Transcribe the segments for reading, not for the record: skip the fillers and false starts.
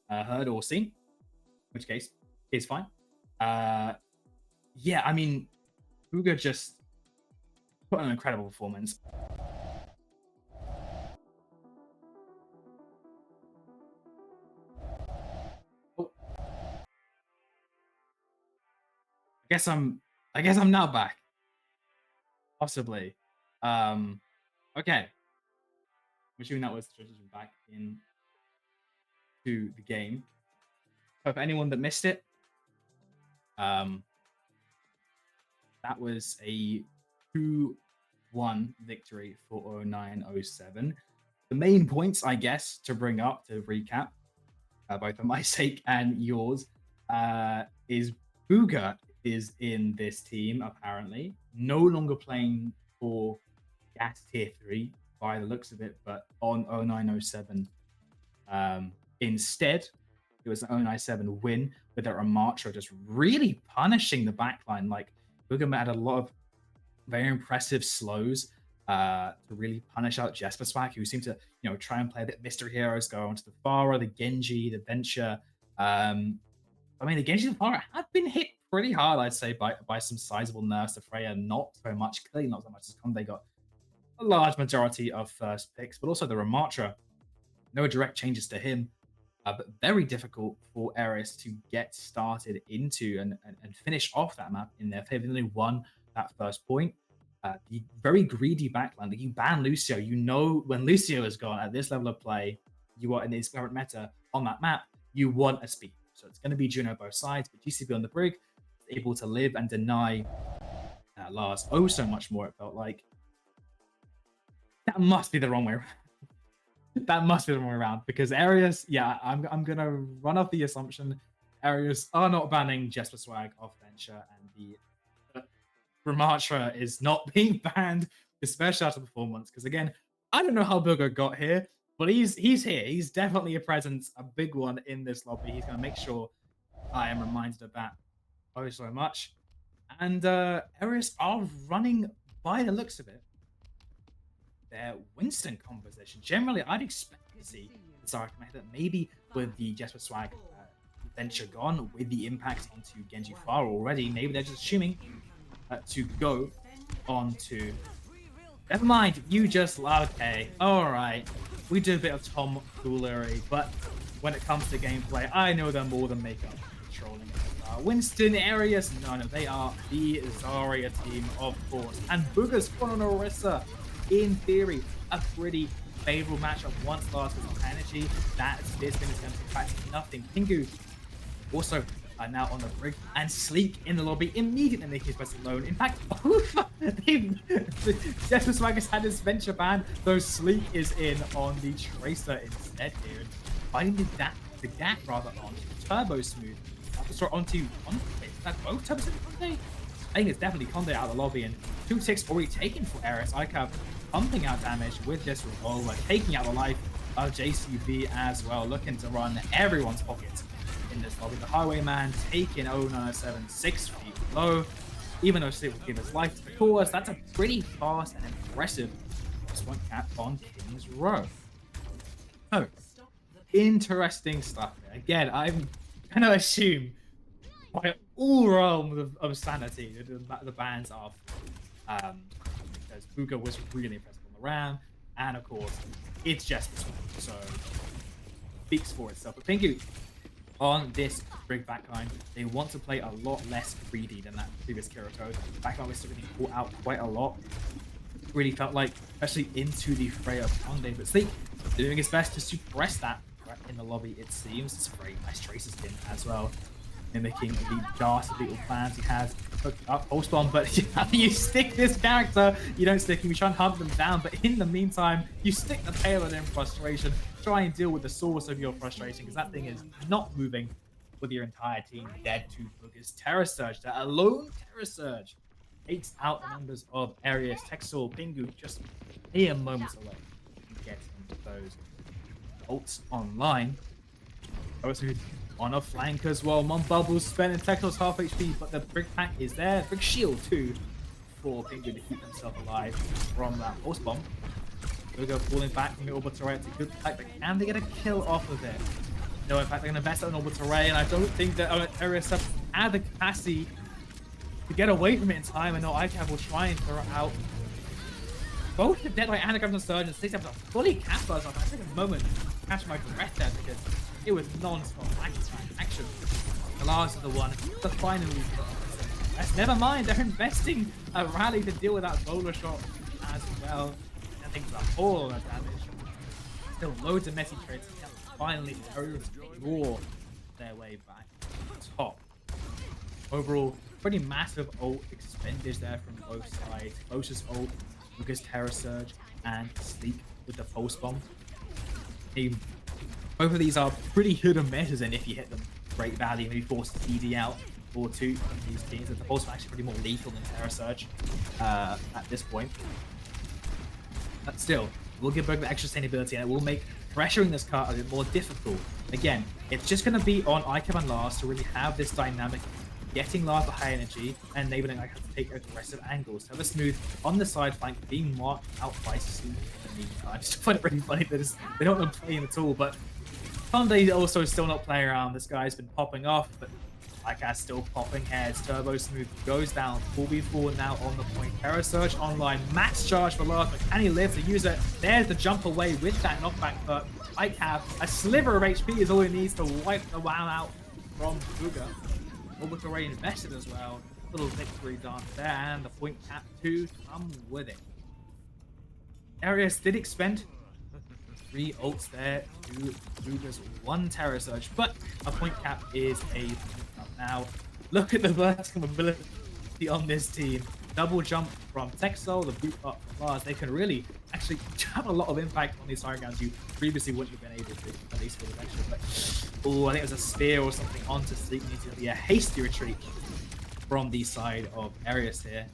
heard or seen, in which case is fine. Yeah, I mean, Huga just put on an incredible performance. Oh, I guess I'm now back. Possibly. Um, okay. I'm assuming that was the transition back into the game. So for anyone that missed it, um, that was a 2-1 victory for 0907. The main points, I guess, to bring up to recap, both for my sake and yours, is Booga is in this team, apparently. No longer playing for Gas Tier 3 by the looks of it, but on 0907. Instead, it was an 0907 win with their Ramatra just really punishing the backline. Like, Booga had a lot of very impressive slows to really punish out Jesper Swag, who seemed to, try and play a bit mystery heroes, go onto the Pharah, the Genji, the Venture. I mean, the Genji and Pharah have been hit pretty hard, I'd say, by some sizable nerfs to Freya. Not so much, clearly not so much as Conde got a large majority of first picks, but also the Ramatra. No direct changes to him, but very difficult for Ereus to get started into and finish off that map in their favor. They only won that first point. The very greedy backline that you ban Lucio. You know, when Lucio is gone at this level of play, you are in this current meta on that map, you want a speed. So it's going to be Juno both sides, but GCB on the brig is able to live and deny Lars oh so much more, it felt like. That must be the wrong way around. That must be the wrong way around, because Ereus, yeah, I'm going to run off the assumption Ereus are not banning Jesper Swag off Venture, and the Ramatra is not being banned, especially after performance. Because again, I don't know how Booger got here, but he's here. He's definitely a presence, a big one in this lobby. He's going to make sure I am reminded of that oh so much. And Ereus are running, by the looks of it, their Winston composition. Generally, I'd expect to see the Zarek method, maybe with the Jesper Swag Venture gone, with the impact onto Genji Pharah already. Maybe they're just assuming to go on to... Never mind, you just... Okay, alright. We do a bit of tomfoolery, but when it comes to gameplay, I know them more than makeup. Trolling Winston, Ereus, no, they are the Zarya team, of course. And Booga's on Orisa, in theory, a pretty favorable matchup once Lars was on energy. That this thing is going to practice nothing. Pingu also now on the brig, and Sleek in the lobby immediately making his best alone. In fact, Jesper Swag has had his Venture ban, though Sleek is in on the Tracer instead here, and fighting the gap rather on Turbo Smooth. Sorry, onto that both Turbo Smooth Conde? I think it's definitely Conde out of the lobby, and 2 ticks already taken for Ereus. ICAV pumping out damage with this revolver, taking out the life of JCB as well, looking to run everyone's pockets in this lobby. The Highwayman taking 0907 6 feet low, even though Sleep will give his life to the cause. That's a pretty fast and impressive one cap on King's Row. So, interesting stuff here. Again, I'm going to assume by all realms of sanity the bans are because Booga was really impressive on the round, and of course it's just this one, so speaks for itself. But thank you on this brig backline, they want to play a lot less greedy than that previous Kirito. Backline was really caught out quite a lot. Really felt like, especially into the fray of Conde, but Sleep doing his best to suppress that right in the lobby, it seems. It's a very nice Tracer skin as well, mimicking the ghastly little plans he has hooked up post bomb. But you stick this character, you don't stick him, you try and hunt them down, but in the meantime you stick the payload in frustration, try and deal with the source of your frustration, because that thing is not moving with your entire team dead to Booga's Terror Surge. That alone Terror Surge takes out the members of Ereus. Texel, Pingu just mere moments away from getting those ults online. On a flank as well. Mon Bubbles spent and Texel's half HP, but the Brig Pack is there. Brig Shield too for Pingu to keep himself alive from that pulse bomb. Booga falling back from the orbital. It's a good attack, but can they get a kill off of it? No, in fact, they're going to invest on orbital array, and I don't think that Ereus have had the capacity to get away from it in time. I know ICAV will try and throw it out. Both the Deadlight and the Gravity Surge and 6 have fully capitalized on that. I took a moment to catch my breath there because it was non-stop action. The last of the one, the final lead. Never mind, they're investing a rally to deal with that bowler shot as well. I think it's a whole lot of damage. Still loads of messy trades. Finally, Ereus draw their way back to top. Overall, pretty massive ult expenditures there from both sides. Closest ult, Lucas Terror Surge, and Sleek with the Pulse Bomb. Both of these are pretty hit or misses, and if you hit them, great value. Maybe force the TD out or two from these teams. The Pulse Bomb actually pretty more lethal than Terror Surge at this point. But still, we'll give Berg the extra sustainability, and it will make pressuring this card a bit more difficult. Again, it's just going to be on ICAV and Lars to really have this dynamic, getting Lars the high energy and enabling ICAV to take aggressive angles. So the Smooth on the side flank being marked out by Sleep in the meantime. I just find it really funny that they don't want to play him at all, but Sunday also still not playing around. This guy's been popping off, but ICAV still popping heads. Turbo Smooth goes down. 4v4 now on the point. Terror Surge online. Max charge for Lars, but can he live to use it? There's the jump away with that knockback, but ICAV, a sliver of HP is all he needs to wipe the WoW out from Bugha. Orbital Ray invested as well. Little victory dance there, and the point cap 2 come with it. Ereus did expend 3 ults there to Bugha's 1 Terror Surge, but a point cap is a now. Look at the vertical mobility on this team. Double jump from Texel, the boot up from Lars. They can really actually have a lot of impact on these high grounds you previously wouldn't have been able to, at least for the extra. But oh, I think it was a spear or something onto Sleep. Needs to be a hasty retreat from the side of Ereus here.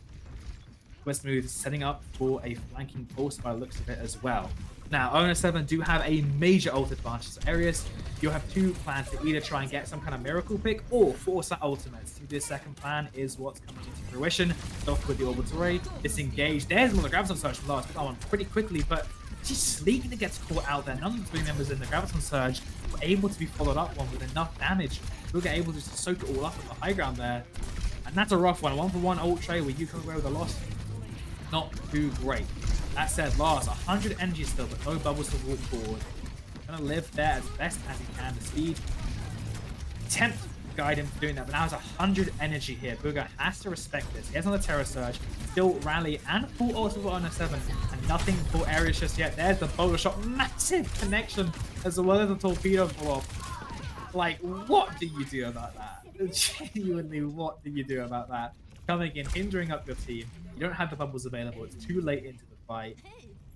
Westmooth setting up for a flanking pulse by the looks of it as well. Now, Owner 7 do have a major ult advantage. So Ereus, you'll have 2 plans to either try and get some kind of miracle pick or force that ultimate. So this second plan is what's coming into fruition. Off with the orbital ray, disengage. There's another Graviton Surge from Lars, on pretty quickly, but just Sleek that gets caught out there. None of the 3 members in the Graviton Surge were able to be followed up on with enough damage. We'll get able to just soak it all up on the high ground there. And that's a rough one. 1-for-1 ult trade where you come away with a loss. Not too great. That said, Lars, 100 energy still, but no bubbles to walk forward. Gonna live there as best as he can. The speed attempt to guide him doing that, but now has 100 energy here. Bugha has to respect this. He has another Terror Surge, still rally and full ult for Honor 7, and nothing for Ereus just yet. There's the bowler shot, massive connection, as well as the torpedo fall off. Like, what do you do about that? Genuinely, what do you do about that? Coming in, hindering up your team. You don't have the bubbles available. It's too late into the fight.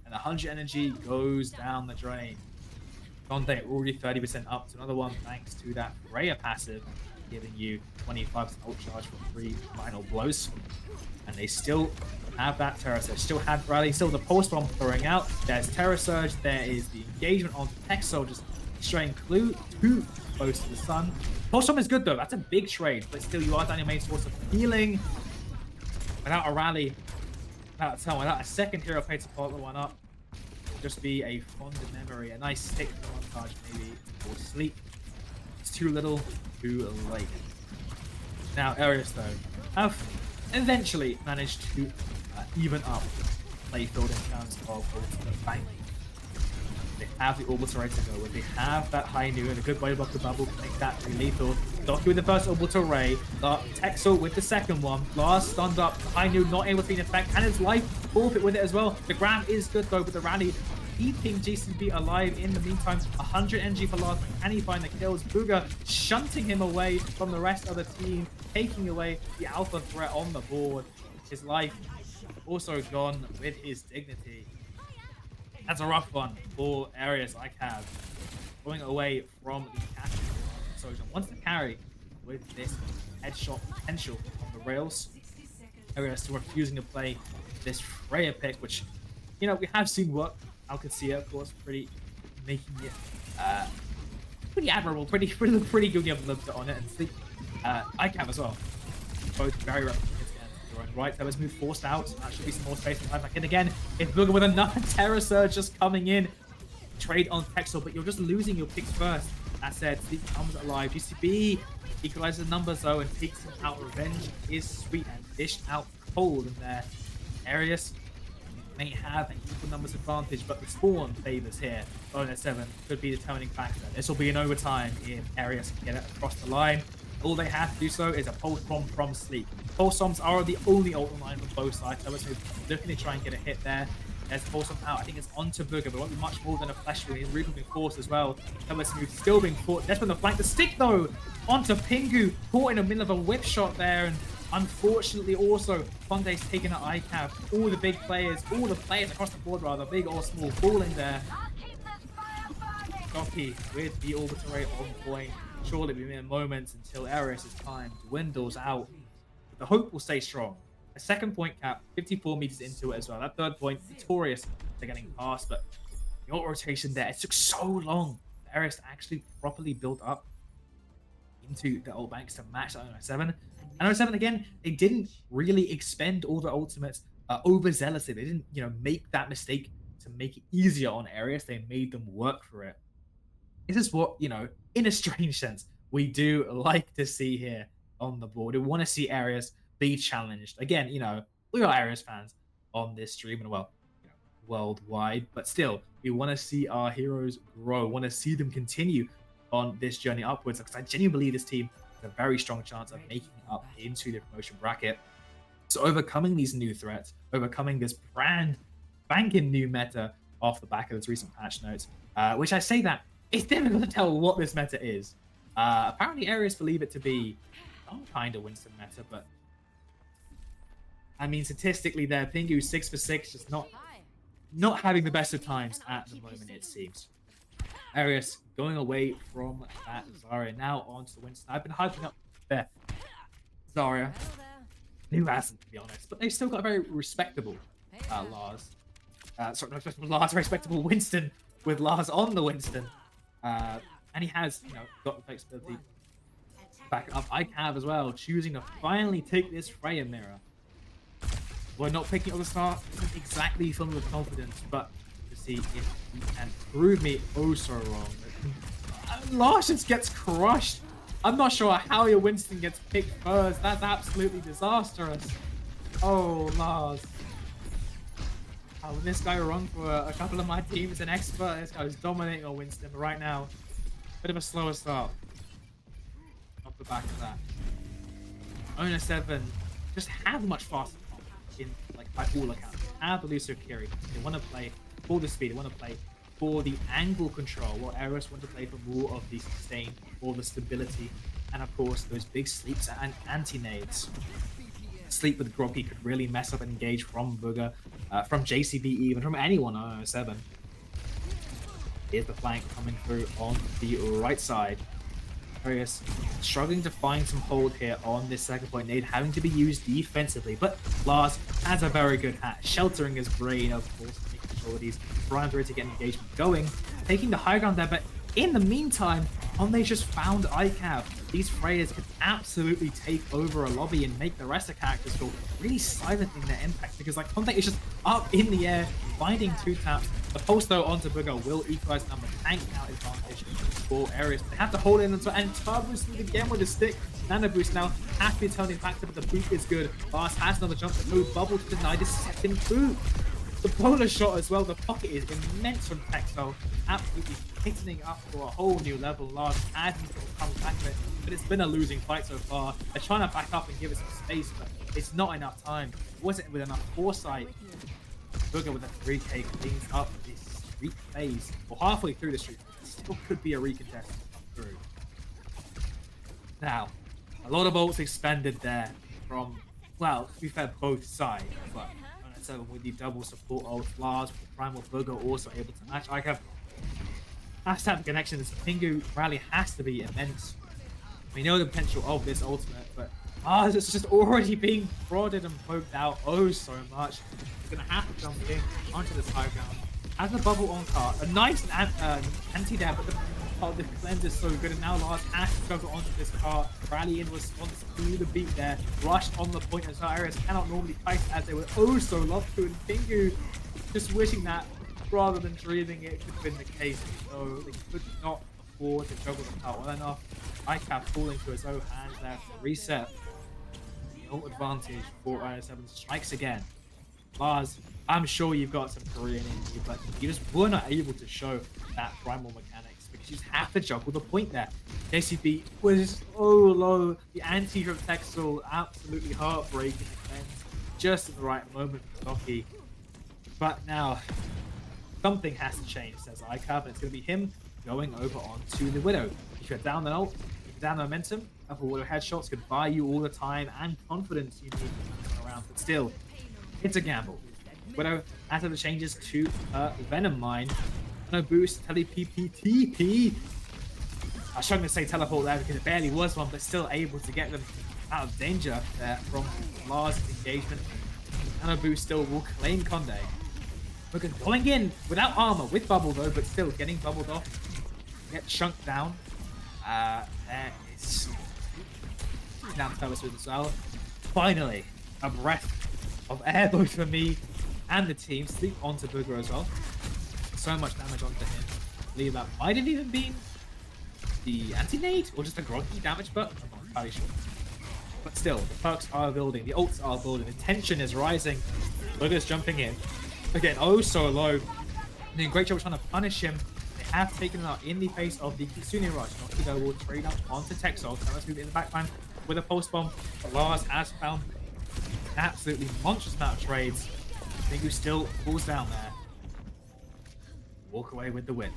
And 100 energy goes down the drain. Dante already 30% up to another one thanks to that Freya passive, giving you 25% ult charge for 3 final blows. And they still have that Terror Surge. Still have Rally, still the Pulse Bomb throwing out. There's Terror Surge. There is the engagement on Tech Soldiers, straying clue too close to the sun. Pulse Bomb is good though. That's a big trade, but still you are down your main source of healing. Without a rally, without a second hero play to follow the one up, it'll just be a fond memory, a nice stick for montage maybe, or Sleep. It's too little, too late. Now Ereus though have eventually managed to even up playfield in terms of ultimate bank. They have the orbital ray to go with. They have that high new and a good way to block the bubble to make that really lethal. Doki with the first orbital ray. Texel with the second one. Lars stunned up. High new not able to be in effect. And his life forfeit with it as well. The grab is good though, but the rally keeping GCB alive in the meantime. 100 energy for Lars. Can he find the kills? Bugha shunting him away from the rest of the team. Taking away the alpha threat on the board. His life also gone with his dignity. That's a rough one for Ereus ICAV. Going away from the capture. So wants to carry with this headshot potential on the rails. Ereus still refusing to play this Freya pick, which, you know, we have seen work. Alcacia, of course, making it pretty admirable, pretty good. You have looked on it, and Sleep, ICAV as well. Both very replicable. Right, Terror's move forced out. That should be some more space to time back in again. If Bugha with another Terror Surge just coming in. Trade on Texel, but you're just losing your picks first. That said, Sleep comes alive. GCB equalizes the numbers though and takes him out. Revenge is sweet and dished out cold in there. Ereus may have an equal numbers advantage, but the spawn favors here. Bonus 7 could be the determining factor. This will be an overtime if Ereus can get it across the line. All they have to do so is a pulse bomb from Sleep. Pulse bombs are the only ult line from both sides. So it's looking to try and get a hit there. There's a pulse bomb out. I think it's onto Booger, but it won't be much more than a flash wound. He's really being forced as well. Smooth still being caught. That's from the flank. The stick though onto Pingu, caught in the middle of a whip shot there, and unfortunately also Funde's taking an ICAV. All the players across the board rather, big or small, falling there. Goppy with the orbital rate on point. Surely it'll be mere moments until Ereus' time dwindles out. But the hope will stay strong. A second point cap, 54 meters into it as well. That third point, victorious. They're getting past, but the ult rotation there, it took so long for Ereus to actually properly build up into the ult banks to match that 07. And 07 again, they didn't really expend all the ultimates overzealously. They didn't, make that mistake to make it easier on Ereus. They made them work for it. This is what, in a strange sense, we do like to see here on the board. We want to see Ereus be challenged. Again, we are Ereus fans on this stream and, worldwide. But still, we want to see our heroes grow. Want to see them continue on this journey upwards. Because I genuinely believe this team has a very strong chance of making it up into the promotion bracket. So overcoming these new threats, overcoming this brand banking new meta off the back of those recent patch notes, which I say that it's difficult to tell what this meta is. Apparently, Ereus believe it to be some kind of Winston meta, but I mean, statistically, there, Pingu 6 for 6, just not having the best of times at the moment, it seems. Ereus going away from that Zarya, now onto the Winston. I've been hyping up there. Zarya, who hasn't, to be honest, but they've still got a very respectable Lars. Sorry, not respectable Lars, respectable Winston with Lars on the Winston. And he has, got the flexibility back up. ICAV as well, choosing to finally take this Freya mirror. We're not picking up the start, isn't exactly filled with confidence, but to see if he can prove me oh so wrong. Lars just gets crushed. I'm not sure how your Winston gets picked first. That's absolutely disastrous. Oh, Lars. This guy run for a couple of my teams, an expert. This guy is dominating on Winston right now. Bit of a slower start off the back of that. Owner 7 just have much faster in by all accounts. Have the Lucio Kiri. They want to play for the speed. They want to play for the angle control. While Ereus want to play for more of the sustain, for the stability, and of course those big sleeps and anti-nades. Sleep with Groppy could really mess up and engage from Booger, from JCB even, from anyone on 07. Here's the flank coming through on the right side. Ereus struggling to find some hold here on this second point nade, having to be used defensively, but Lars has a very good hat, sheltering his brain, of course, making sure these Brian to get engagement going, taking the high ground there, but in the meantime, they just found ICAV. These Freyas could absolutely take over a lobby and make the rest of the characters feel really silencing their impact, because Conte is just up in the air, finding 2 taps. The pulse though onto Booger will equalize number, tank out advantage for Ereus. They have to hold in and turbo boost again with the stick. Nano boost now has to be turning factor, but the boot is good. Lars has another jump, but no bubble to deny this second boot. The polar shot as well, the pocket is immense from Texel, absolutely hitting up for a whole new level. Lars has come back with it, but it's been a losing fight so far. They're trying to back up and give it some space, but it's not enough time. It wasn't with enough foresight. Booger with a 3K cleans up this streak phase, or halfway through the streak. Still could be a recontest through. Now, a lot of ults expended there from, well, to be fair, both sides, but with the double support ult, Lars with the primal Booger also able to match. ICAV has to have the connection. This Pingu rally has to be immense. We know the potential of this ultimate, but it's just already being prodded and poked out oh so much. He's gonna have to jump in onto this high ground. Has the bubble on cart, a nice anti-dab, but the cleanse is so good, and now Lars has to juggle onto this cart, rally in response to the beat there, rushed on the point as Ereus cannot normally fight as they would oh so love to, and Pingu just wishing that rather than dreaming it could have been the case, so they could not afford to juggle the power well enough. ICAP falling to his own hands there for the reset. The ult advantage for IO7 strikes again. Lars, I'm sure you've got some Korean in you, but you just were not able to show that primal mechanics because you just have to juggle the point there. JCB was so low. The anti-drip Texel absolutely heartbreaking defense just at the right moment for Doki. But now, something has to change, says ICAP, and it's going to be him going over onto the Widow. If you're down the ult, if you're down the momentum, a couple Widow headshots could buy you all the time and confidence you need to turn around. But still, it's a gamble. Widow, after the changes to Venom Mine, no boost, tele PPTP. I was trying to say teleport there because it barely was one, but still able to get them out of danger there from Lars' engagement. Nano boost still will claim Conde. Look, going in without armor, with bubble though, but still getting bubbled off. Get chunked down. There is down Thomas with as well. Finally, a breath of air both for me and the team. Sleep onto Booger as well. So much damage onto him. I believe that might have even been the anti-nade or just a groggy damage, but I'm not entirely sure. But still, the perks are building, the ults are building, the tension is rising. Booger's jumping in. Again, oh so low. Doing a great job trying to punish him. They have taken him out in the face of the Kitsune Rush. Nokido will trade up onto Texel. So let's move in the backline with a pulse bomb. But Lars has found an absolutely monstrous amount of trades. Pingu still falls down there. Walk away with the win.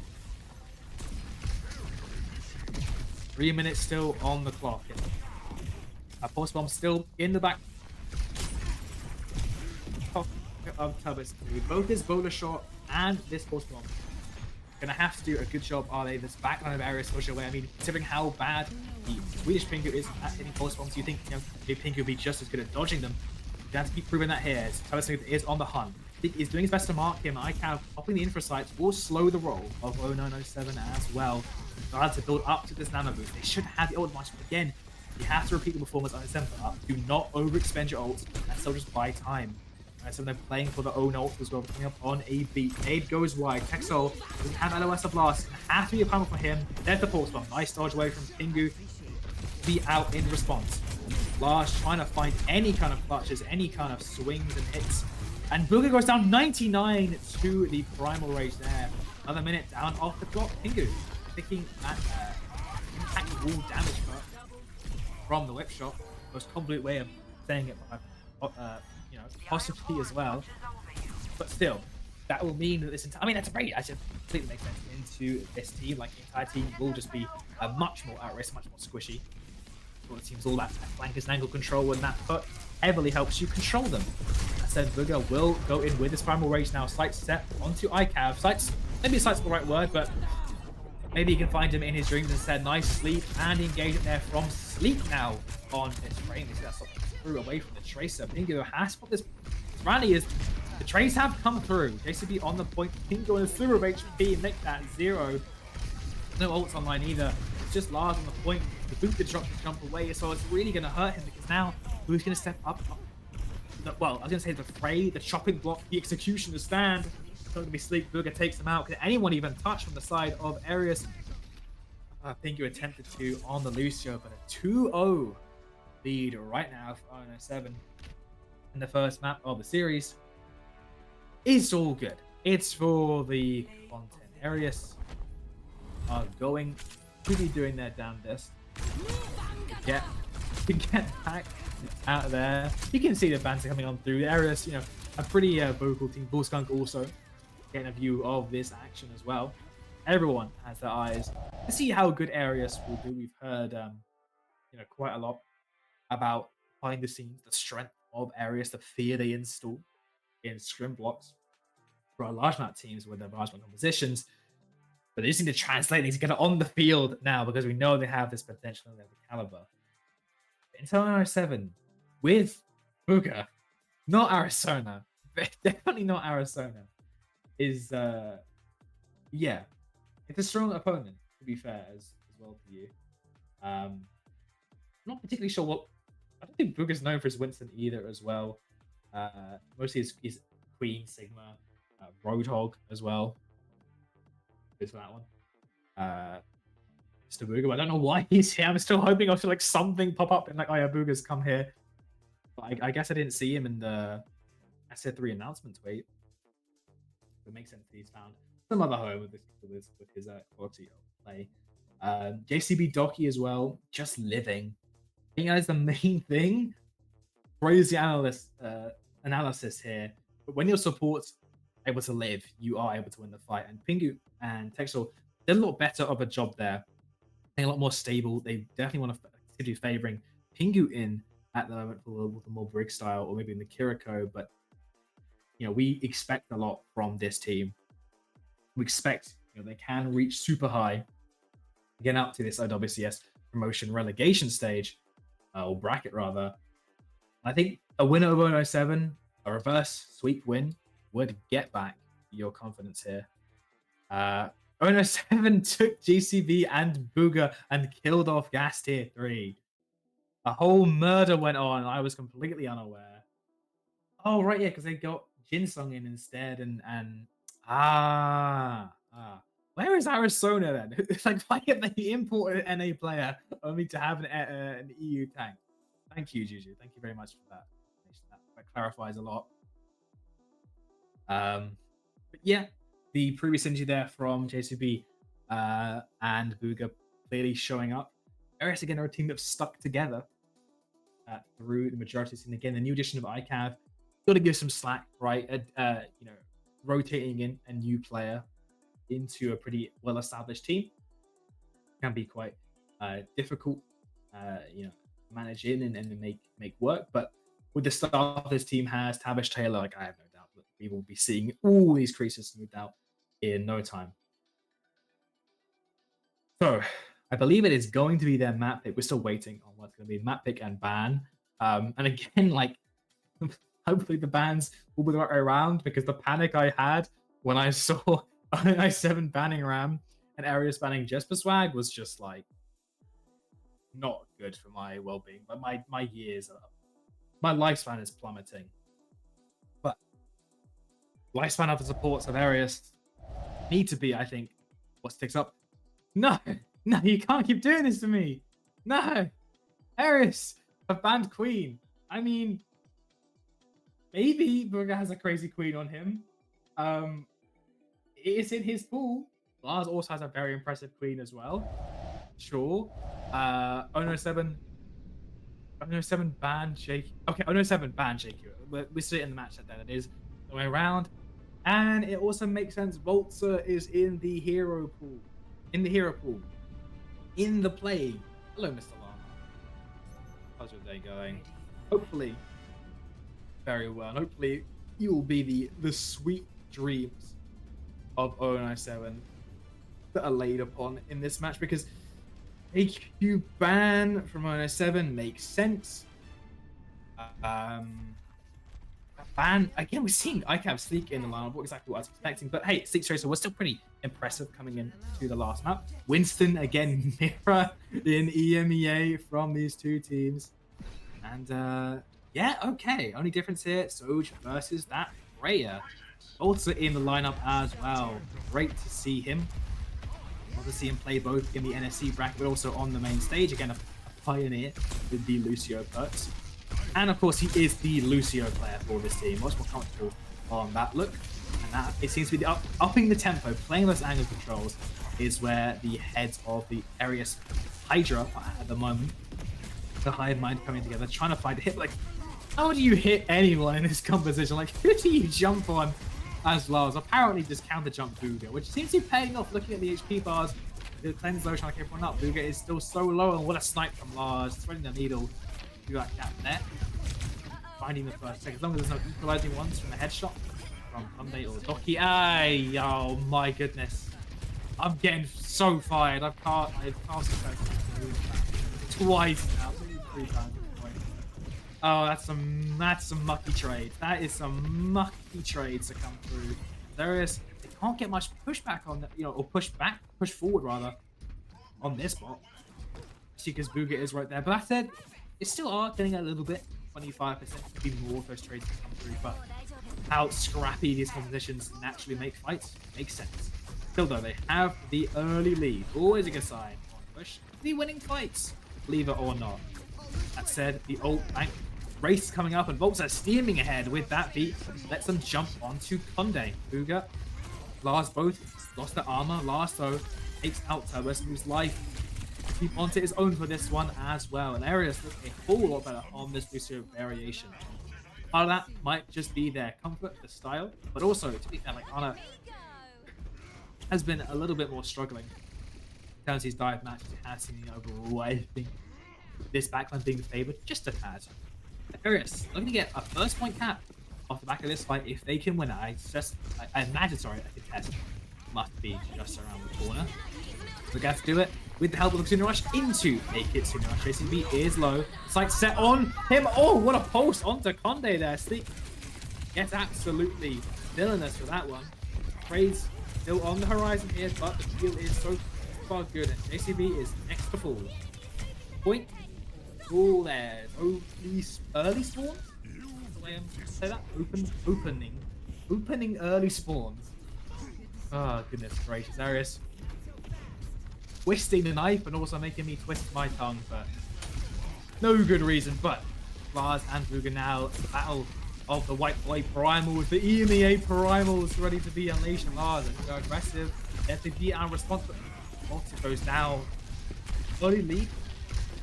3 minutes still on the clock. A pulse bomb still in the back of Tubbs. Both this boulder shot and this pulse bomb gonna have to do a good job, are they? This backline of Ereus push away. I mean, considering how bad the Swedish Pingu is at hitting pulse bombs, you think, you know, maybe Pingu would be just as good at dodging them. You have to keep proving that here. Tubbs is on the hunt. I think he's doing his best to mark him. ICAV popping the infra sites will slow the roll of 0907 as well. Glad to build up to this nano boost. They should have the ult advantage, but again, you have to repeat the performance on the up. Do not overexpend your ults and still just buy time. So they're playing for the own ult as well, coming up on a beat. Nade goes wide. Texel doesn't have LOS of Blast. Have to be a panel for him. There's the pulse bomb. Nice dodge away from Pingu. Be out in response. Lars trying to find any kind of clutches, any kind of swings and hits. And Booger goes down 99 to the Primal Rage there. Another minute down off the clock. Pingu picking that impact wall damage from the whip shot. Most complete way of saying it, you know, possibly as well. But still, that will mean that this entire, I mean, that's a great, actually completely makes sense into this team. Like, the entire team will just be much more at risk, much more squishy. It seems all that flankers and angle control, and that put heavily helps you control them. I said Booger will go in with his Primal Rage now. Sights set onto ICAV. Sights, maybe sight's the right word, but maybe you can find him in his dreams instead. Nice sleep and engagement there from Sleep now on this frame. You see that sort of through away from the Tracer. Pingu has put this rally is the trades have come through. JCB on the point. Pingu and through of HP make that 0. No ults online either. It's just Lars on the point. The boot to jump away, so it's really going to hurt him because now who's going to step up? Well, I was going to say the fray, the chopping block, the execution, the stand. It's going to be Sleep. Booger takes him out. Can anyone even touch from the side of Ereus? Pingu attempted to on the Lucio, but a 2-0 lead right now for 0907 in the first map of the series. It's all good. It's for the content. Ereus are going to be doing their damnedest to get back out there. You can see the banter coming on through. Ereus, you know, a pretty vocal team. Bullskunk also getting a view of this action as well. Everyone has their eyes to see how good Ereus will do. We've heard, you know, quite a lot about behind the scenes, the strength of Ereus, the fear they install in scrim blocks for our large map teams with their large map compositions. But they just need to translate things, get it on the field now because we know they have this potential and they have the caliber. Intel 907 with Booger, not Arizona, definitely not Arizona, is yeah, it's a strong opponent to be fair as well for you. I'm not particularly sure what. I don't think Booger's known for his Winston either as well. Mostly his Queen, Sigma, Roadhog as well. Is that one. Mr. Booga, but I don't know why he's here. I'm still hoping I'll see like something pop up and like, oh yeah, Booga's come here. But I guess I didn't see him in the SAT3 announcement tweet. It makes sense that he's found some other home with his quality of play. JCB Doki as well, just living. I think that is the main thing. Crazy analysis here. But when your support's able to live, you are able to win the fight. And Pingu and Texel did a lot better of a job there. They're a lot more stable. They definitely want to continue favoring Pingu in at the moment for the more Brig style or maybe in the Kiriko. But we expect a lot from this team. We expect they can reach super high, get up to this IWCS promotion relegation stage, or bracket rather. I think a winner of 007, a reverse sweep win, would get back your confidence here. 007 took GCB and Booga and killed off Gas Tier 3. A whole murder went on. I was completely unaware. Oh, right, yeah, because they got Jinsung in instead, and where is Arizona then? It's like, why have they imported an NA player only to have an EU tank? Thank you, Juju. Thank you very much for that. That clarifies a lot. But yeah, the previous energy there from JCB and Booga clearly showing up. Ereus again are a team that have stuck together through the majority of the season. Again, the new addition of ICAV, got to give some slack, right? Rotating in a new player into a pretty well-established team can be quite difficult, manage in and make work. But with the staff this team has, Tavish Taylor, like I have no doubt that we will be seeing all these creases moved out in no time. So I believe it is going to be their map pick. We're still waiting on what's going to be map pick and ban. And again, like hopefully the bans will be the right way around, because the panic I had when I saw i7 banning Ram and Ereus banning Jesper Swag was just like not good for my well-being. But my years are, my lifespan is plummeting. But lifespan of the supports of Ereus need to be, I think, what sticks up. No, you can't keep doing this to me. No, Ereus have banned Queen. I mean, maybe Booga has a crazy Queen on him. It is in his pool. Lars also has a very impressive Queen as well. Sure. 007 banned JQ. Okay, 007 banned JQ. We see it in the match that it is the way around. And it also makes sense. Voltzer is in the hero pool. In the hero pool. In the play. Hello, Mr. Lama. How's your day going? Hopefully, very well. And hopefully, you will be the sweet dreams of 097 that are laid upon in this match, because AQ ban from 097 makes sense. Ban again, we're seeing ICAV Sleek in the lineup, what exactly what I was expecting, but hey, Sleek Tracer was still pretty impressive coming into the last map. Winston again, mirror in EMEA from these two teams, and yeah, okay, only difference here, Soj versus that Freya. Also in the lineup as well. Great to see him. Love to see him play both in the NFC bracket, but also on the main stage. Again, a pioneer with the Lucio perks. And of course, he is the Lucio player for this team. Much more comfortable on that look. And that, it seems to be upping the tempo, playing those angle controls is where the heads of the Ereus Hydra are at the moment. The hive mind coming together, trying to find a hit. Like, how do you hit anyone in this composition? Like, who do you jump on as Lars? Apparently just counter jump Booga, which seems to be paying off looking at the HP bars. The cleanse low trying to keep everyone up. Booga is still so low, and what a snipe from Lars. Threading the needle. Do that gap there. Finding the first check. As long as there's no equalizing ones from the headshot from Monday or Doki. Ay, oh my goodness. I'm getting so fired. I've cast twice now. Maybe 3 times. Oh, that's some mucky trade. That is some mucky trades to come through. They can't get much pushback on that, or push forward rather, on this bot. Because Booga is right there. But that said, it still are getting a little bit, 25%, maybe more of those trades to come through. But how scrappy these competitions naturally make fights makes sense. Still though, they have the early lead. Always a good sign. push. The winning fights, believe it or not. That said, the ult bank race is coming up, and Volts are steaming ahead with that beat. Lets them jump onto Conde. Bugha, Lars both lost their armor. Lars, though, takes out TurboSmooth's life. Keep onto his own for this one as well. And Ereus looks a whole lot better on this Lucio variation. Part of that might just be their comfort, the style, but also, to be fair, like Ana has been a little bit more struggling in terms of his dive matches. It has seen overall. I think this backline being favored just a tad. Ereus looking to get a first point cap off the back of this fight if they can win it. I imagine, sorry, I contest must be just around the corner. We're going to do it with the help of the Kitsune Rush into a Kitsune Rush. JCB is low. Sight set on him. Oh, what a pulse onto Conde there. Sleek gets absolutely villainous for that one. Trades still on the horizon here, but the field is so far good, and JCB is next to fall. Point. Oh, there's early spawns. That's the way I'm going to say that. Opening early spawns. Oh, goodness gracious. Ereus twisting the knife and also making me twist my tongue for no good reason. But Lars and Bugha now, the battle of the white boy primals, the EMEA primals ready to be unleashed. And Lars is so aggressive. FTP and response, but Volta goes down. Early lead.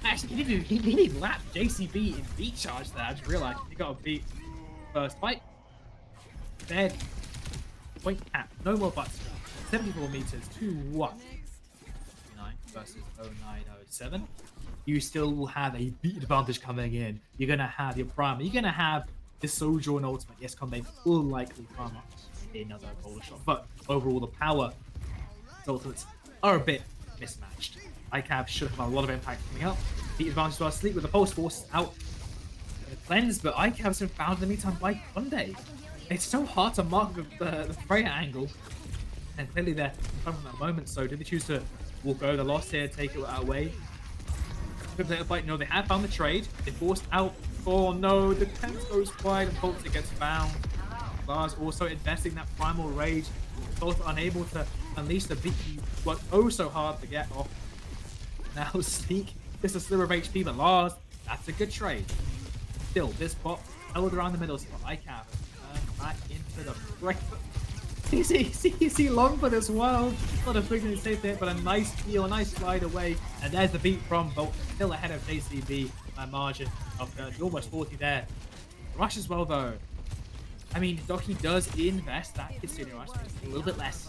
Actually, he didn't lap JCB in beat charge there. I just realized he got a beat first fight. Dead. Point cap. No more butts. 74 meters to 1. Versus 0907. You still will have a beat advantage coming in. You're gonna have your primer. You're gonna have the Sojourn ultimate. Yes, Conde will likely primer another gold shot, but overall the power ultimates are a bit mismatched. ICAV should have a lot of impact coming up. Beat advantage to our Sleep with the pulse force out. Cleanse, but ICAV has been found in the meantime by Conde. It's so hard to mark the Freya angle, and clearly they're from that moment. So do they choose to walk over the loss here, take it away? Good play to fight. No, they have found the trade. They forced out. Oh no, the defense goes wide and Volta gets found. Lars also investing that primal rage. Both unable to unleash the beat he worked oh so hard to get off. Now Sneak, just a sliver of HP, but Lars, that's a good trade. Still, this bot held around the middle spot. ICAV back into the break. Easy Longfoot as well. Not a freaking safe hit, but a nice steal, a nice slide away. And there's the beat from Bolt. Still ahead of JCB by a margin of almost 40 there. Rush as well, though. I mean, Doki does invest that Kitsune Rush, but it's a little bit less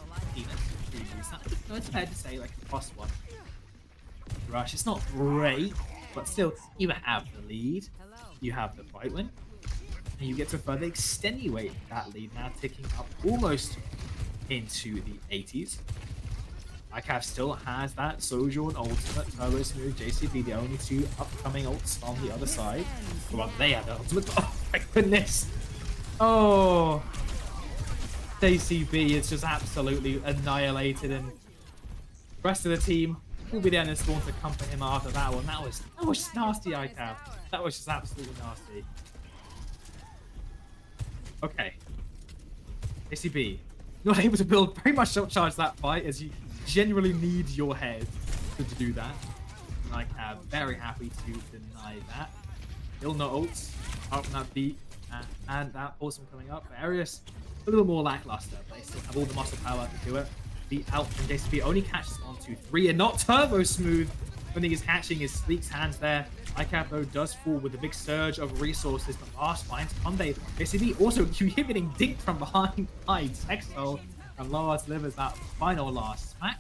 it's fair to say, like, the cost one. Rush, it's not great, but still, you have the lead. You have the fight win. And you get to further extenuate that lead, now ticking up almost into the 80s. ICAV still has that Sojourn ultimate, TurboSmooth, JCB, the only two upcoming ults on the other side. Well, they have the ultimate. Oh my goodness! Oh, JCB is just absolutely annihilated, and the rest of the team will be there in the spawn to comfort him after that one. That was just nasty, ICAV. That was just absolutely nasty. Okay. ACB, not able to build very much charge that fight, as you generally need your head to do that. And I'm very happy to deny that. Still no ults out from that beat, and that awesome coming up. Ereus, a little more lackluster, but they still have all the muscle power to do it. Beat out from JCB only catches onto 3 and not TurboSmooth. When he is catching his Sleek's hands there. ICAV though does fall with a big surge of resources, but Lars finds Conde. JCB also getting dinked from behind by Texel, and Lars delivers that final last smack.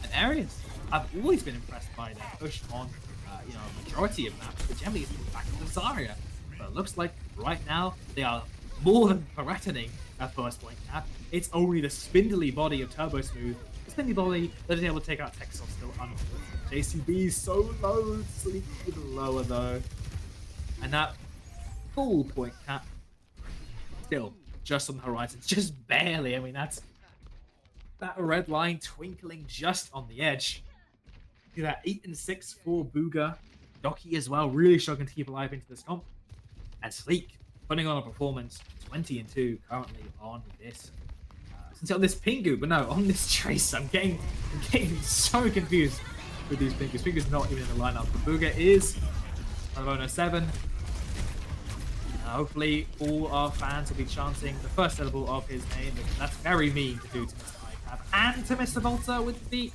And Ereus, I've always been impressed by their push on, a majority of maps, but generally it's back to Zarya. But it looks like right now they are more than threatening that first point cap. It's only the spindly body of TurboSmooth, the spindly body that is able to take out Texel still unfortunately. JCB is so low, Sleep even lower though. And that full point cap still just on the horizon, just barely. I mean, that's that red line twinkling just on the edge. See that 8 and 6 for Bugha. Doki as well, really struggling to keep alive into this comp. And Sleek putting on a performance, 20 and 2 currently on this. Since on this Pingu, but no, on this Trace, I'm getting so confused. with these fingers. Fingers not even in the lineup. But Booga is on 07. Hopefully, all our fans will be chanting the first syllable of his name, because that's very mean to do to Mr. ICAP and to Mr. Volta with the...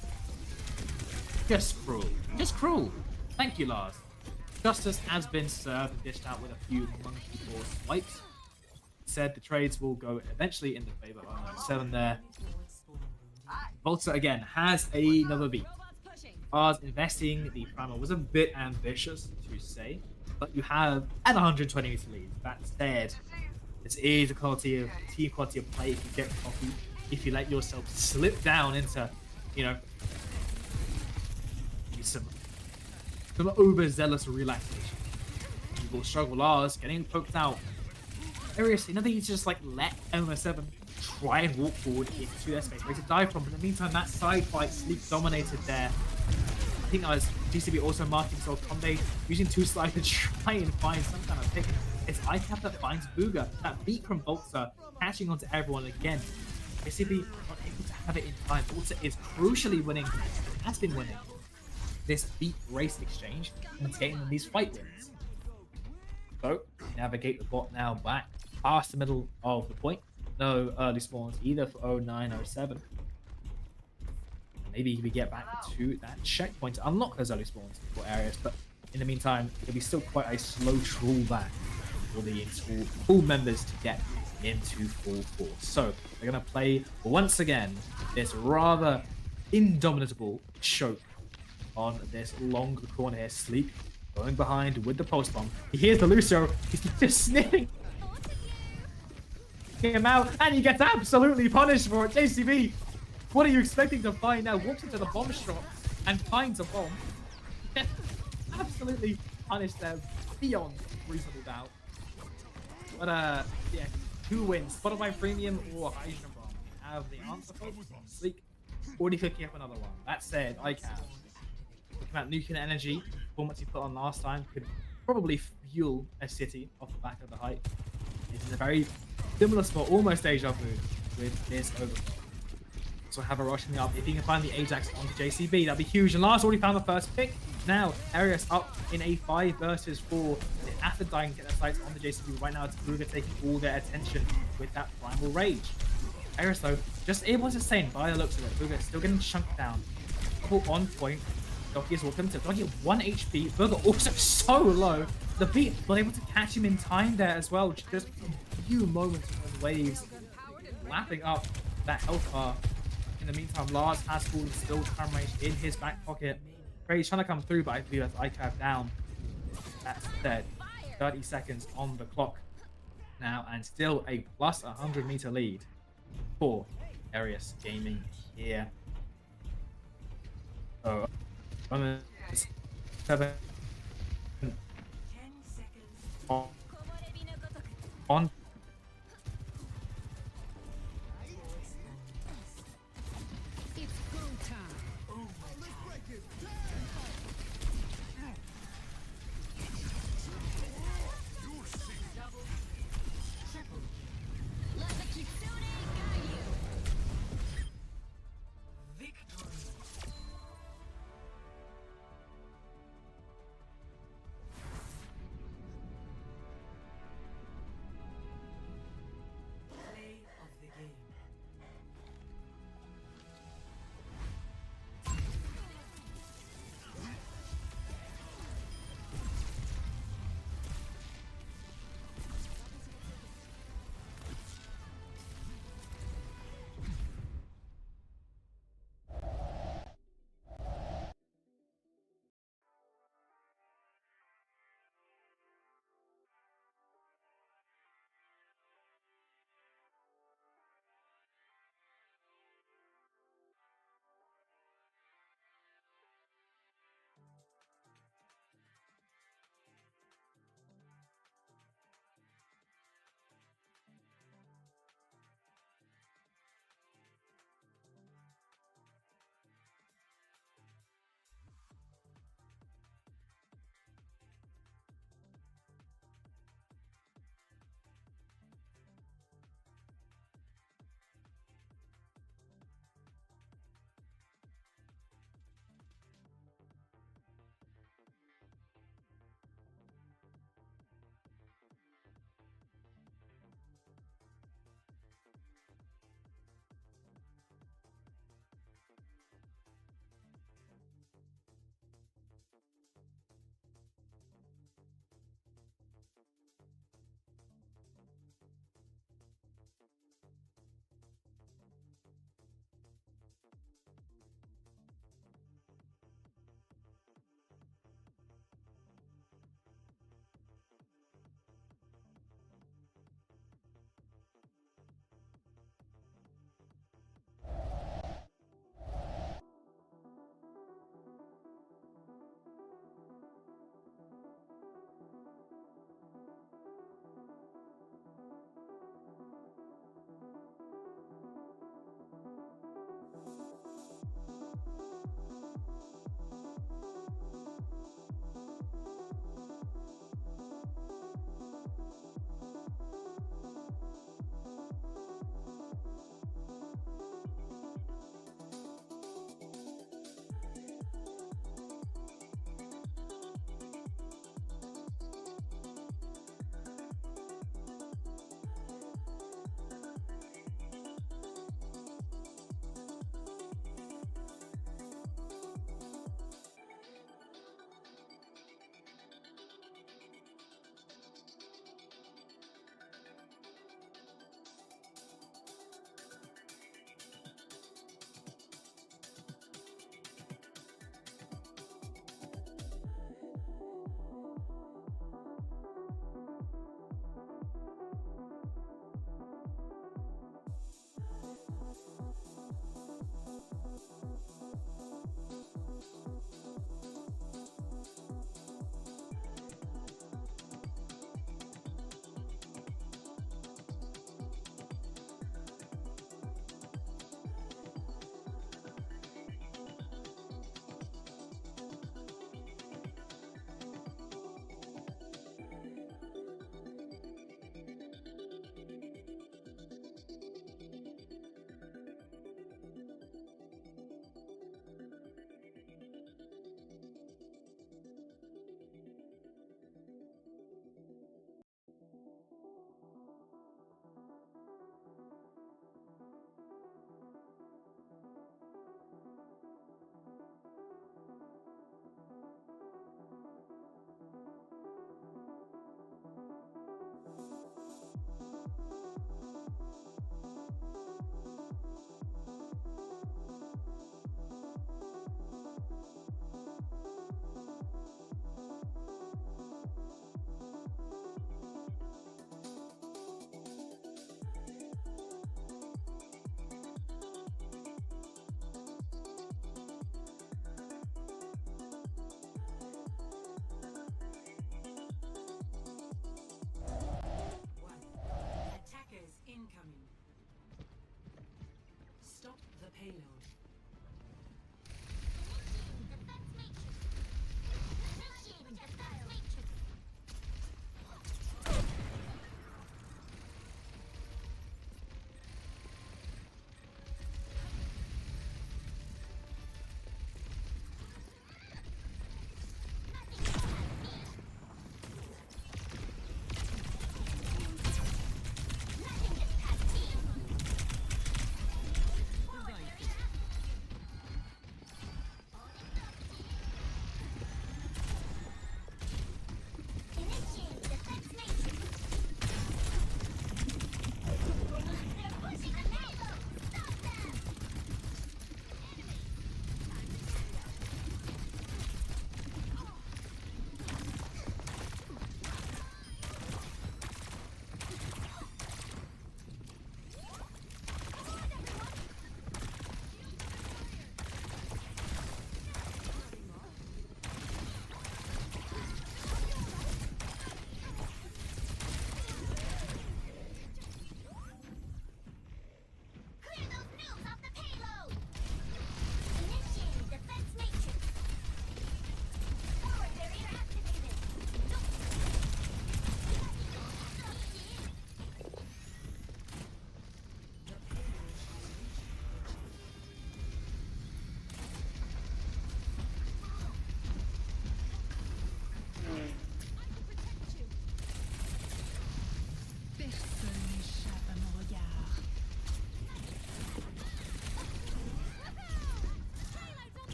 Just cruel. Just cruel. Thank you, Lars. Justice has been served and dished out with a few monkey ball swipes. Said the trades will go eventually in the favor of 7 there. Volta again has another beat. Lars investing the primal was a bit ambitious to say, but you have an 120 meter lead. That said, this is a quality of team quality of play if you get coffee, if you let yourself slip down into, you know, some overzealous relaxation. You will struggle. Lars getting poked out. Ereus, you know, they just like let MO7 try and walk forward into their space, ready to dive from. But in the meantime, that side fight, Sleep dominated there. I think that was GCB also marking so Conde using 2 slides to try and find some kind of pick. It's ICAP that finds Booga. That beat from Volta catching onto everyone again. GCB not able to have it in time. Volta is crucially winning, has been winning this beat race exchange and getting these fight wins. So navigate the bot now back past the middle of the point. No early spawns either for 09, 07. Maybe we get back to that checkpoint to unlock those early spawns for Ereus, but in the meantime, it'll be still quite a slow trawl back for the full members to get into full force. So they're going to play once again this rather indomitable choke on this long corner here. Sleep going behind with the pulse bomb. He hears the Lucio. He's just sniffing him out, and he gets absolutely punished for it. JCB, what are you expecting to find now? Walks into the bomb shop and finds a bomb. Absolutely punished there beyond reasonable doubt. But yeah, 2 wins. Spotify Premium or Hydrogen Bomb. We have the answer, folks. Sleep already cooking up another one. That said, I can. Talking about nuclear energy, performance you put on last time could probably fuel a city off the back of the height. This is a very similar spot, almost deja vu, with this overclock. So have a rush in the up. If he can find the Ajax onto JCB, that'd be huge. And Lars already found the first pick. Now, Ereus up in a 5 versus 4. After dying to get their sights on the JCB, right now it's Booga taking all their attention with that primal rage. Ereus, though, just able to sustain by the looks of it. Booga still getting chunked down. Couple on point. Doki is welcome to Doki 1 HP. Booga also so low. The beat not able to catch him in time there as well. Just a few moments of those waves lapping up that health bar. In the meantime, Lars has fallen still time range in his back pocket. He's trying to come through, but I believe that's ICAP down. That's dead. 30 seconds on the clock now, and still a plus 100 meter lead for Ereus Gaming here. So, on 7 on payload. Divine.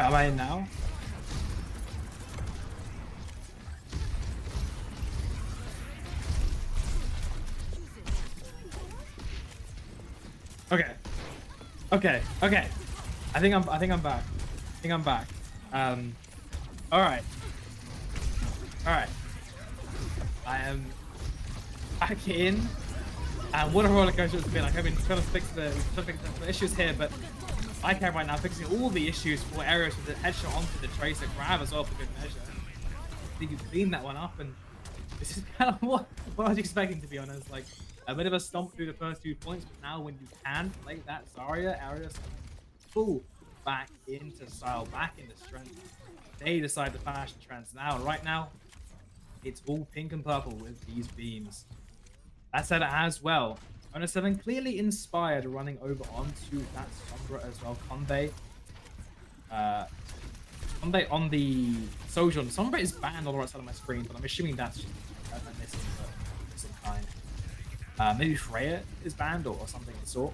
Am I in now? Okay. Okay. Okay. I think I'm back. I think I'm back. All right. All right. I am back in. And what a roller coaster it's been. Like, I've been trying to fix the issues here, but I can right now fixing all the issues for Ereus with the headshot onto the Tracer grab as well for good measure. I think you clean that one up, and this is kind of what I was expecting, to be honest. Like a bit of a stomp through the first 2 points, but now when you can play that Zarya, Ereus full back into style, back into strength. They decide to fashion trends now. Right now, it's all pink and purple with these beams. That said, as well, Owner 7 clearly inspired running over onto that Sombra as well. Conde. Conde on the Sojourn. Sombra is banned on the right side of my screen, but I'm assuming that's just a missing kind. Maybe Freya is banned or something of the sort.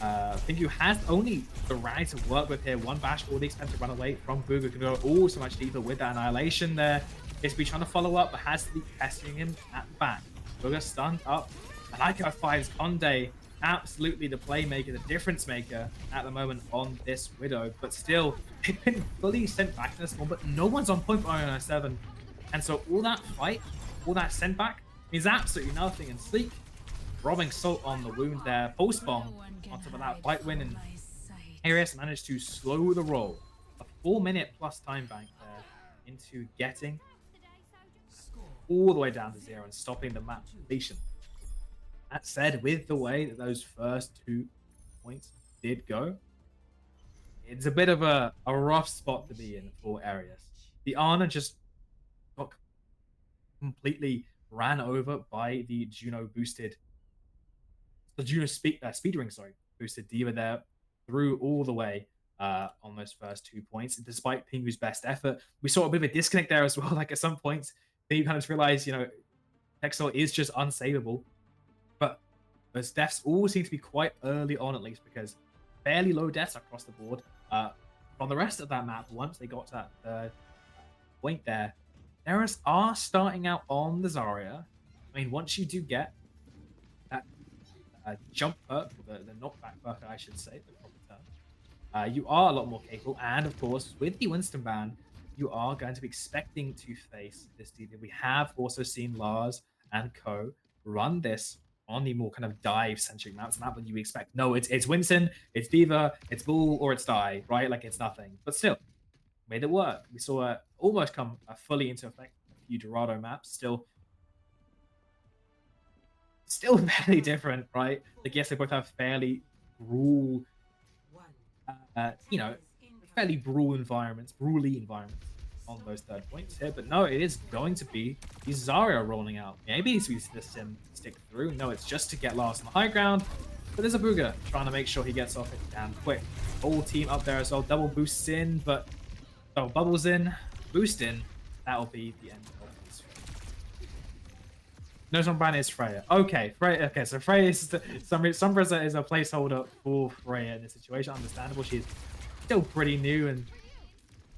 Pingu has only the right to work with here. One bash, all the expense to run away from Booga. Can go all so much deeper with that annihilation there. Is be trying to follow up, but has to be testing him at the back. Booga stunned up. And Ico finds Conde, absolutely the playmaker, the difference maker at the moment on this Widow. But still, they've been fully sent back to this one, but no one's on point for Iron 7. And so all that fight, all that sent back means absolutely nothing. And Sleek robbing Salt on the wound there. Post bomb on top of that fight win. And Ereus managed to slow the roll. A 4-minute plus time bank there into getting all the way down to 0 and stopping the map completion. That said, with the way that those first 2 points did go, it's a bit of a rough spot to be in for Ereus. The Ana just got completely ran over by the Juno boosted, speed ring, boosted Diva there, through all the way on those first 2 points. Despite Pingu's best effort, we saw a bit of a disconnect there as well. Like at some points, then you kind of realize, you know, Texel is just unsavable. But those deaths all seem to be quite early on, at least, because fairly low deaths across the board. From the rest of that map, once they got to that third point there, Ereus are starting out on the Zarya. I mean, once you do get that jump perk, the knockback perk, I should say, the proper term, you are a lot more capable. And of course, with the Winston ban, you are going to be expecting to face this D.Va. We have also seen Lars and co run this on the more kind of dive-centric maps, a map that you expect. No, it's Winston, it's D.Va, it's Bull, or it's Die, right? Like, it's nothing. But still, made it work. We saw it almost come fully into effect a few Dorado maps. Still very different, right? Like, yes, they both have fairly brawl, fairly brawl environments, brawly environments on those third points here. But no, it is going to be the Zarya rolling out. Maybe it's the sim stick through. No, it's just to get last on the high ground. But there's a Booga trying to make sure he gets off it damn quick. Whole team up there as well. Double boosts in, but bubbles in, boost in. That'll be the end of this. No, Sombra is Freya. Okay, Freya. Okay, so Freya is Sombra is a placeholder for Freya in this situation. Understandable. She's still pretty new, and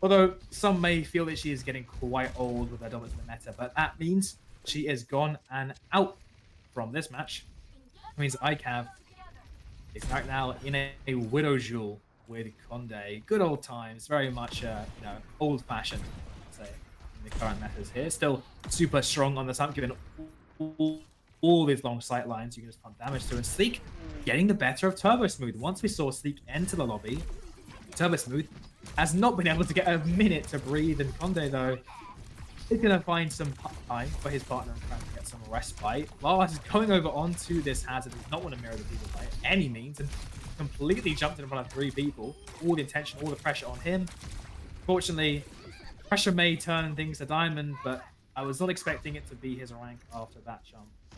although some may feel that she is getting quite old with her dominance in the meta, but that means she is gone and out from this match. It means ICAV is right now in a Widow duel with Conde. Good old times, very much old-fashioned, say, in the current metas here. Still super strong on the side, given all these long sight lines you can just pump damage to. And Sleek getting the better of Turbo Smooth. Once we saw Sleek enter the lobby, Turbo Smooth has not been able to get a minute to breathe, and Conde, though, is going to find some time for his partner and trying to get some respite. Lars is going over onto this hazard. Does not want to mirror the people by any means, and completely jumped in front of 3 people. All the attention, all the pressure on him. Fortunately, pressure may turn things to diamond, but I was not expecting it to be his rank after that jump. I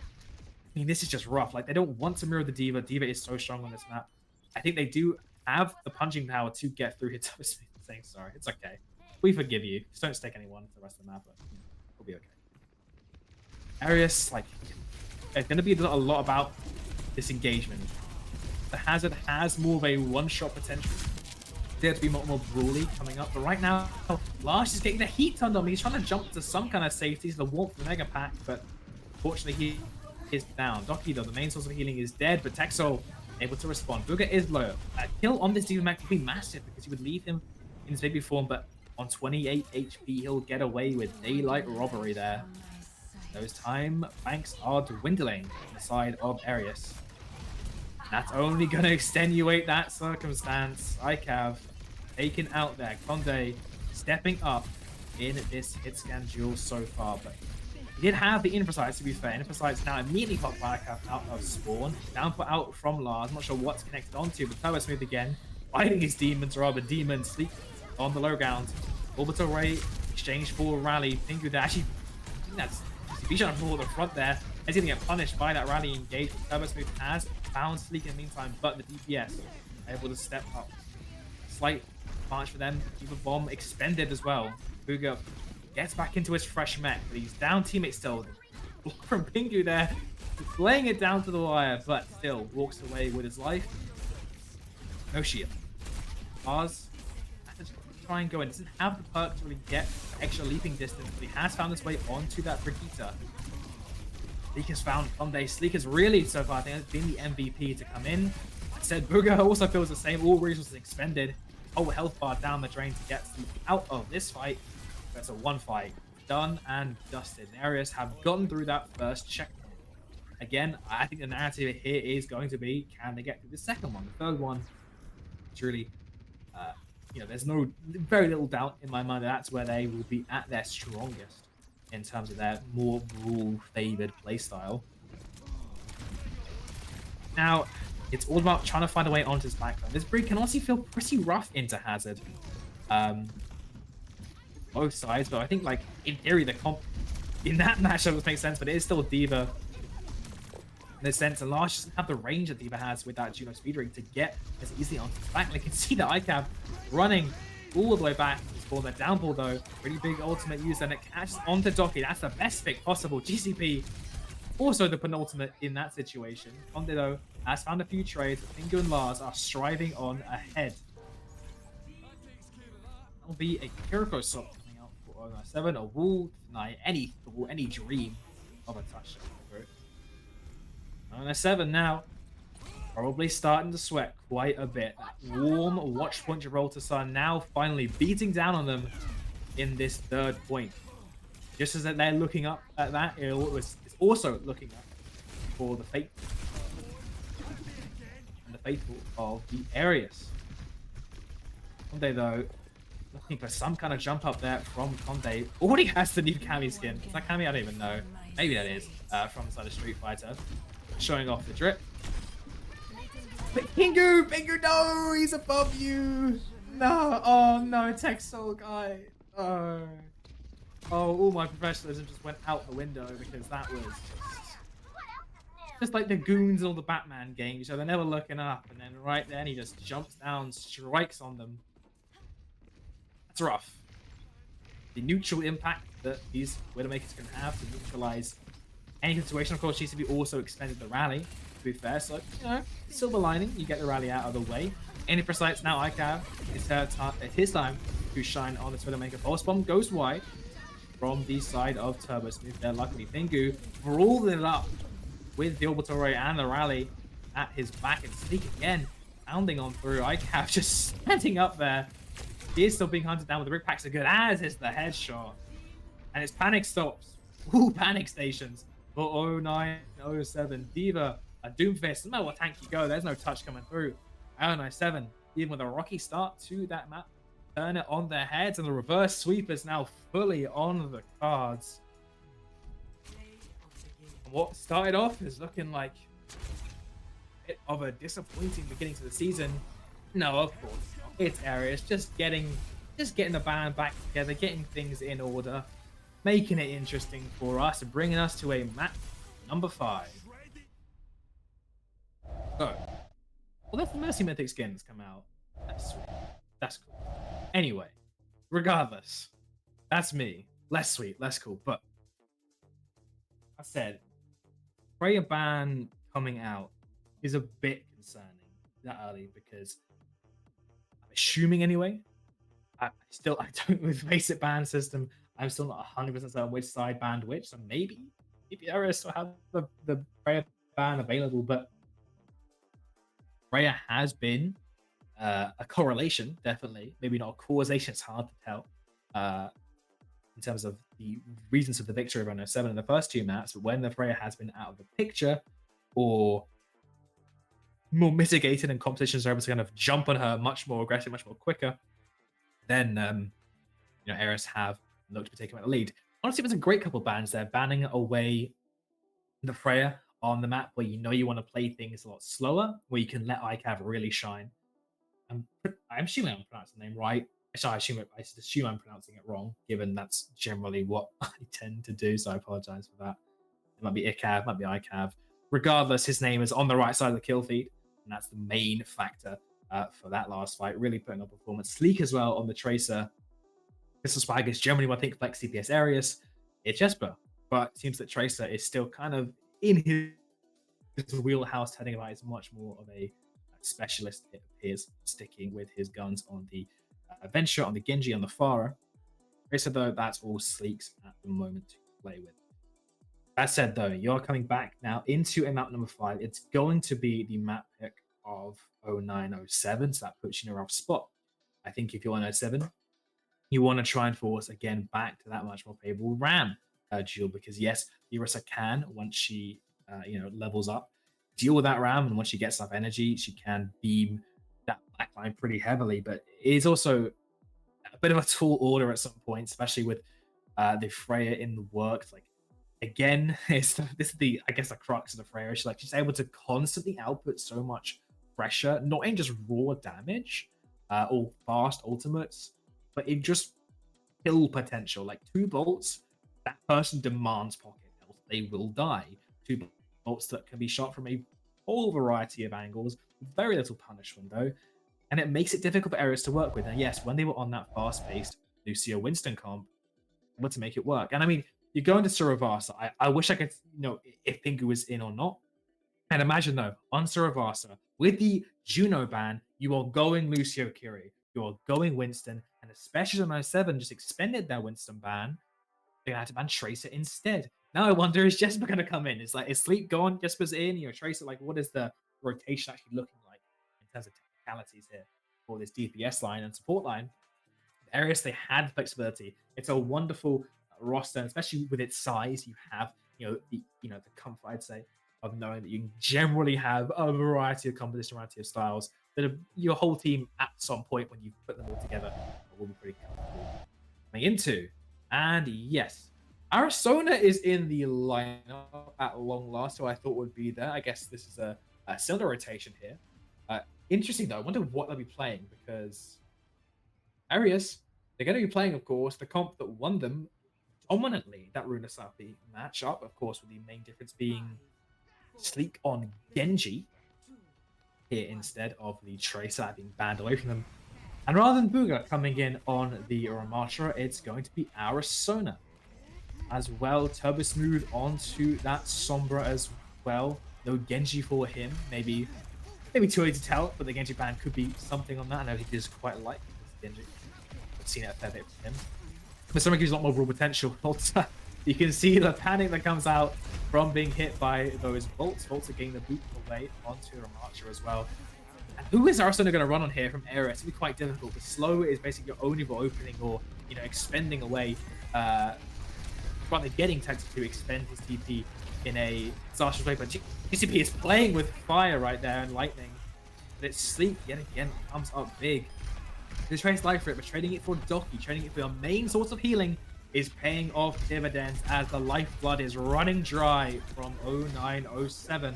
mean, this is just rough. Like, they don't want to mirror the D.Va. D.Va is so strong on this map. I think they do have the punching power to get through his saying sorry. It's okay. We forgive you. Just don't stake anyone for the rest of the map, but we'll be okay. Ereus, like, it's going to be a lot about this engagement. The hazard has more of a one-shot potential there to be more brawly coming up. But right now, Lars is getting the heat turned on. He's trying to jump to some kind of safety, the warmth of the Mega Pack, but fortunately he is down. Doki, though, the main source of healing, is dead, but Texel able to respond. Bugha is low. A kill on this Demon Mech would be massive because he would leave him in his baby form, but on 28 HP, he'll get away with daylight robbery there. Those time banks are dwindling on the side of Ereus. That's only going to extenuate that circumstance. ICAV taken out there. Conde stepping up in this hit scan duel so far, but he did have the Infrasites, to be fair. Infrasites now immediately got ICAV out of spawn. Downput out from Lars. I'm not sure what's connected onto, but Turbo Smooth again, fighting his demons, rather demons sleep on the low ground. Orbital Ray exchange for rally. Pingu there. Actually, I think that's he's trying to pull the front there. He's going to get punished by that rally engage. Turbo Smooth has found Sleek in the meantime, but the DPS able to step up. Slight advantage for them. Diva Bomb expended as well. Bugha gets back into his fresh mech, but he's down teammate still. Block from Pingu there, laying it down to the wire, but still walks away with his life. No shield. Mars has to try and go in. Doesn't have the perk to really get extra leaping distance, but he has found his way onto that Brigitte. Sleek has found Conde. Sleek has really, so far, I think, been the MVP to come in. I said Bugha also feels the same. All resources expended. Whole health bar down the drain to get Sleek out of this fight. That's a one fight. Done and dusted. Ereus have gotten through that first checkpoint. Again, I think the narrative here is going to be, can they get through the second one? The third one, it's really, there's very little doubt in my mind that that's where they will be at their strongest in terms of their more brawl-favored playstyle. Now, it's all about trying to find a way onto his background. This breed can honestly feel pretty rough into Hazard. Both sides, but I think, like, in theory, the comp in that matchup would make sense, but it is still Diva in a sense, and Lars doesn't have the range that Diva has with that Juno speed ring to get as easily onto his back. And you can see the ICAV running all the way back to spawn. That downball, though, pretty big ultimate use, and it catches onto Doki. That's the best pick possible. GCP also the penultimate in that situation. Conde, though, has found a few trades. Pingu and Lars are striving on ahead. That'll be a Kiriko swap coming out for 097. A Wall deny any dream of a touchdown. 097 now. Probably starting to sweat quite a bit. That warm watch point Gibraltar Sun now finally beating down on them in this third point. Just as they're looking up at that, it's also looking up for the fate and the faithful of the Ereus. Conde, though, looking for some kind of jump up there from Conde. Already has the new Cammy skin. Is that Cammy? I don't even know. Maybe that is from the side of Street Fighter. Showing off the drip. Pingu, no, he's above you. No, oh no, tech soul guy. Oh, all my professionalism just went out the window because that was just like the goons in all the Batman games. So they're never looking up, and then right then he just jumps down, strikes on them. That's rough. The neutral impact that these Widowmakers can have to neutralize any situation. Of course, GCB also expended the rally, to be fair. So, silver lining, you get the rally out of the way. Any precise now, ICAV, it's his time to shine on the Widowmaker. Pulse Bomb goes wide from the side of Turbo Smooth there. Luckily, Pingu rolled it up with the Orbital Ray and the rally at his back, and Sleek again pounding on through. ICAV just standing up there. He is still being hunted down with the Brick Packs are good, as is the headshot. And his panic stops. Ooh, panic stations. For 0907, Diva, a Doomfist. No matter what tank you go, there's no touch coming through. 097, even with a rocky start to that map, turn it on their heads, and the reverse sweep is now fully on the cards. And what started off is looking like a bit of a disappointing beginning to the season. No, of course not. It's Ereus, just getting the band back together, getting things in order, making it interesting for us and bringing us to a map number 5. So, well, that's the Mercy Mythic skins come out. That's sweet. That's cool. Anyway, regardless, that's me. Less sweet, less cool. But I said, Freya ban coming out is a bit concerning that early because, I assuming anyway. I don't with FACEIT ban system. I'm still not 100% certain which side banned which. So maybe Ereus still have the Freya ban available, but Freya has been a correlation, definitely. Maybe not a causation. It's hard to tell in terms of the reasons of the victory of 107 in the first two maps. But when the Freya has been out of the picture, or more mitigated, and competitions are able to kind of jump on her much more aggressive, much more quicker, then Ereus have looked to be taking out the lead. Honestly, it was a great couple of bans there, banning away the Freya on the map where you want to play things a lot slower, where you can let ICAV really shine. I'm assuming I'm pronouncing the name right. Actually, I assume I'm pronouncing it wrong, given that's generally what I tend to do, so I apologize for that. It might be ICAV, might be ICAV. Regardless, his name is on the right side of the kill feed, and that's the main factor for that last fight. Really putting up performance. Sleek as well on the Tracer. Pistol Spike is generally what I think flex CPS Ereus. It's Jesper, but it seems that Tracer is still kind of in his wheelhouse, heading about. Is much more of a specialist, it appears, sticking with his guns on the Venture, on the Genji, on the Pharah. Tracer, though, that's all Sleek's at the moment to play with. That said, though, you're coming back now into a map number 5. It's going to be the map pick of 0907, so that puts you in a rough spot. I think if you're on 07, you want to try and force again back to that much more favorable Ram duel, because yes, Ursa can, once she levels up, deal with that Ram, and once she gets enough energy, she can beam that backline pretty heavily. But it is also a bit of a tall order at some point, especially with the Freya in the works. Like, again, this is the crux of the Freya. She's able to constantly output so much pressure, not in just raw damage or fast ultimates, but in just kill potential. Like 2 bolts, that person demands pocket health. They will die. 2 bolts that can be shot from a whole variety of angles, very little punishment though, and it makes it difficult for areas to work with. And yes, when they were on that fast-paced Lucio Winston comp, able to make it work. And I mean, you go into Suravasa. I wish I could if Pingu was in or not. And imagine though, on Suravasa, with the Juno ban, you are going Lucio Kiri, you are going Winston, and especially on 07 just expended their Winston ban. They had to ban Tracer instead. Now I wonder, is Jesper going to come in? Is Sleep gone? Jesper's in. Tracer. Like, what is the rotation actually looking like in terms of technicalities here for this DPS line and support line? Ereus, they had flexibility. It's a wonderful roster, and especially with its size. You have the comfort, I'd say, of knowing that you can generally have a variety of composition, variety of styles that your whole team at some point when you put them all together will be pretty comfortable coming into. And yes, Arizona is in the lineup at long last, so I thought would be there. I guess this is a cylinder rotation here. Interesting though. I wonder what they'll be playing, because Ereus, they're going to be playing, of course, the comp that won them dominantly that Runa Sapi matchup, of course, with the main difference being Sleek on Genji here instead of the Tracer being banned away from them. And rather than Booga coming in on the Ramatra, it's going to be Arizona as well. Turbo Smooth onto that Sombra as well. No Genji for him. Maybe too early to tell, but the Genji ban could be something on that. I know he does quite like this Genji. I've seen it a fair bit from him. But Sombra gives a lot more raw potential. You can see the panic that comes out from being hit by those bolts. Bolts are getting the boot away onto Ramatra as well. And who is Arizona going to run on here from Ereus? It'll be quite difficult. The slow is basically your only opening, or expending away, rather getting Texas to expend his TP in a disastrous way. But GCP is playing with fire right there and lightning. But it's Sleep yet again comes up big. They trades life for it, but trading it for Doki, trading it for your main source of healing, is paying off dividends as the lifeblood is running dry from 0907.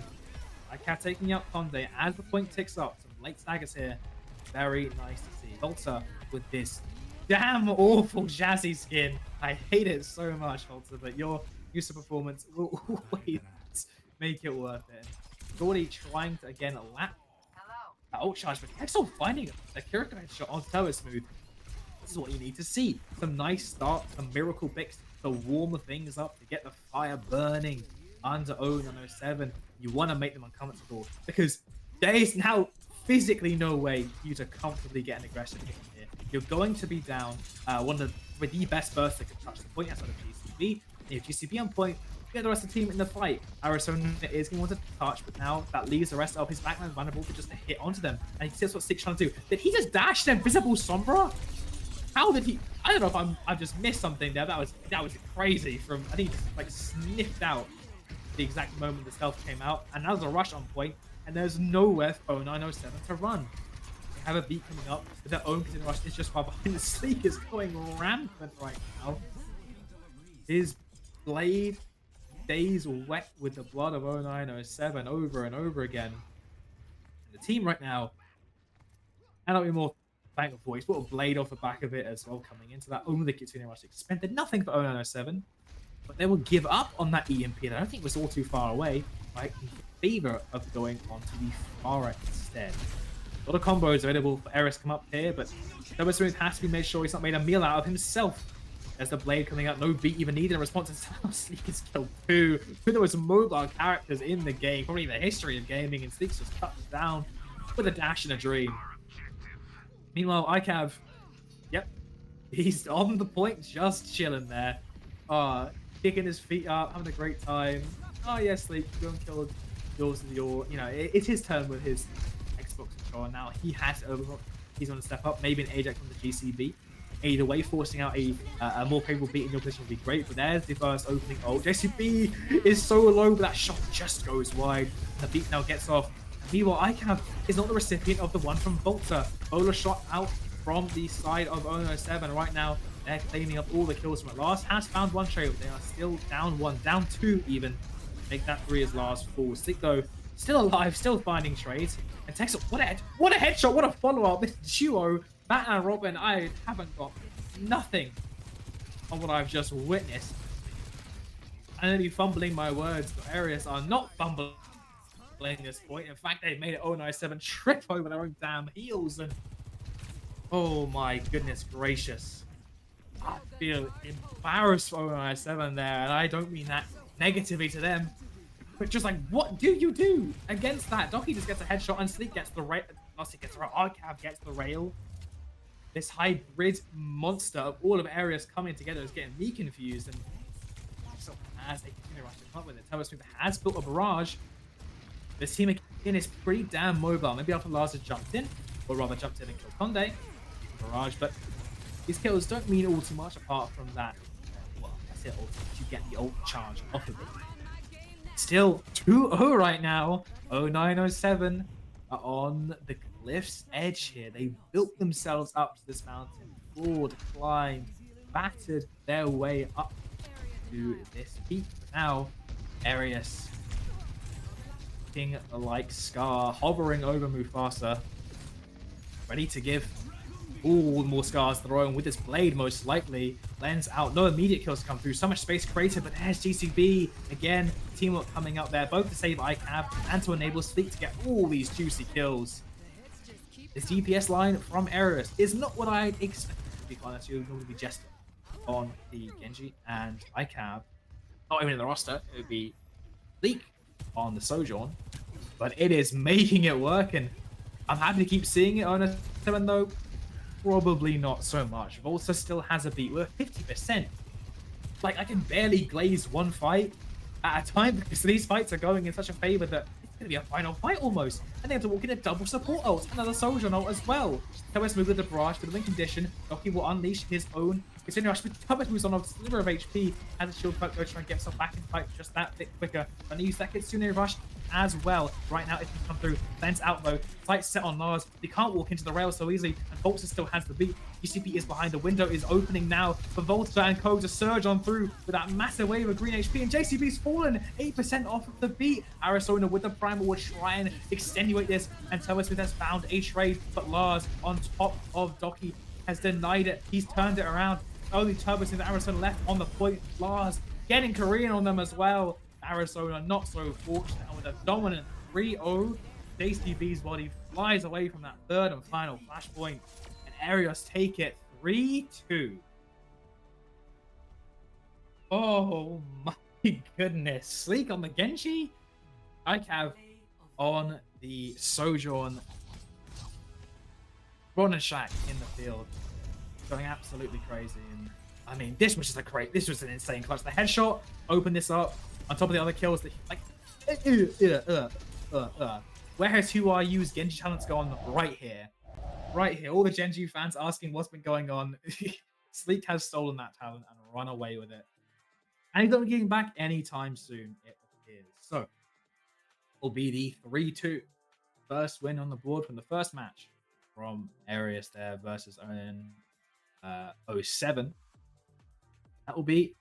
ICAV taking out Conde as the point ticks up. Some late staggers here. Very nice to see. Volta with this damn awful Jazzy skin. I hate it so much, Volta, but your use of performance will always make it worth it. Gordy trying to again lap that ult charge, but Hexel finding a Kiriko shot on Turbo Smooth. This is what you need to see. Some nice start, some miracle picks to warm things up, to get the fire burning under 0907. You want to make them uncomfortable, because there is now physically no way for you to comfortably get an aggression hit here. You're going to be down one of the best bursts that can touch the point outside of GCB. If GCB on point, get the rest of the team in the fight. Arizona is going to want to touch, but now that leaves the rest of his backline vulnerable for just a hit onto them. And he sees what Six trying to do. Did he just dash the invisible Sombra? How did he? I don't know if I've just missed something there. That was crazy. From I think he just like sniffed out the exact moment the stealth came out, and now there's a rush on point, and there's nowhere for 0907 to run. They have a beat coming up, but their own continuing rush is just far behind. The Sleek is going rampant right now. His blade stays wet with the blood of 0907 over and over again. And the team right now cannot be more thankful. He's put a blade off the back of it as well coming into that. Only the Kitsune Rush expended nothing for 0907, but they will give up on that EMP. And I don't think it was all too far away, right? In favor of going on to the Pharah instead. A lot of combos available for Ereus come up here, but Smooth has to be made sure he's not made a meal out of himself. There's the blade coming out, no beat even needed in response to Sleek is killed too. One of the most mobile characters in the game, probably in the history of gaming, and Sleek's just cut down with a dash and a dream. Meanwhile, ICAV, yep, he's on the point, just chilling there. Kicking his feet up, having a great time. Oh yeah, Sleek, you and killed yours and your, you know, it's his turn with his Xbox controller now. He has overlooked. He's going to step up, maybe an Ajax from the GCB. Either way, forcing out a more favorable beat in your position would be great. But there's the first opening. Oh, JCB is so low, but that shot just goes wide. And the beat now gets off. Meanwhile, ICAV is not the recipient of the one from Volta. Ola shot out from the side of 007. Right now, they're cleaning up all the kills from it. Last has found one trail. They are still down one, down two even. Make that 3 as last fall. Stick though, still alive, still finding trades. And Texas, what a headshot, what a follow-up. This duo, Matt and Robin, I haven't got nothing on what I've just witnessed. I'm going to be fumbling my words, but Ereus are not fumbling at this point. In fact, they've made it 097 trip over their own damn heels. And oh my goodness gracious. I feel embarrassed for 097 there, and I don't mean that negatively to them. But just like, what do you do against that? Doki just gets a headshot and Sleek gets the rail. Sleek gets the rail. ICAV gets the rail. This hybrid monster of all of areas coming together is getting me confused. And so as they continue to rush to come up with it, Smooth has built a barrage. This team again is pretty damn mobile. Maybe after Lars has jumped in, or rather jumped in and killed Conde. Barrage, but these kills don't mean all too much apart from that. Well, that's it. You get the ult charge off of it. Still 2-0 right now. 0907 are on the cliff's edge here. They built themselves up to this mountain, clawed, climbed, battered their way up to this peak. But now, Ereus, looking like Scar, hovering over Mufasa, ready to give all more scars thrown with this blade, most likely. Lens out, no immediate kills to come through. So much space created, but there's GCB again. Teamwork coming out there, both to save ICAV and to enable Sleek to get all these juicy kills. This DPS line from Ereus is not what I'd expect, to be honest. You would normally be Jester on the Genji and ICAV. Not even in the roster, it would be Sleek on the Sojourn, but it is making it work, and I'm happy to keep seeing it on a 7 though. Probably not so much. Volta still has a beat. We're 50%. Like, I can barely glaze one fight at a time because these fights are going in such a favor that it's going to be a final fight almost. And they have to walk in a double support ult, another soldier ult as well. Thomas moves with the barrage, but the win condition. Doki will unleash his own. Continue rush, but Thomas moves on a sliver of HP. Has a shield perk, go try and get himself back in fight just that bit quicker. And use that Kitsune rush as well. Right now, it can come through. Lens out though. Sights set on Lars. They can't walk into the rail so easily, and Volta still has the beat. GCP is behind. The window is opening now for Volta and Co to surge on through with that massive wave of green HP. And JCB's fallen 8% off of the beat. Arizona with the primal will try and extenuate this, and Thomas has found a trade, but Lars on top of Doki has denied it. He's turned it around. Only Turbos and Arizona left on the point. Lars getting Korean on them as well. Arizona not so fortunate, and with a dominant 3-0, JCB's body flies away from that third and final flashpoint, and Ereus take it 3-2. Oh my goodness. Sleek on the Genji. ICAV on the Sojourn. Ron and Shaq in the field, going absolutely crazy. And I mean, this was just this was an insane clutch. The headshot opened this up on top of the other kills that where has Who Are You's Genji talents gone? Right here. Right here. All the Genji fans asking what's been going on. Sleek has stolen that talent and run away with it. And he's not getting back anytime soon, it appears. So will be the 3-2 first win on the board from the first match from Ereus there versus Owen 07. That will be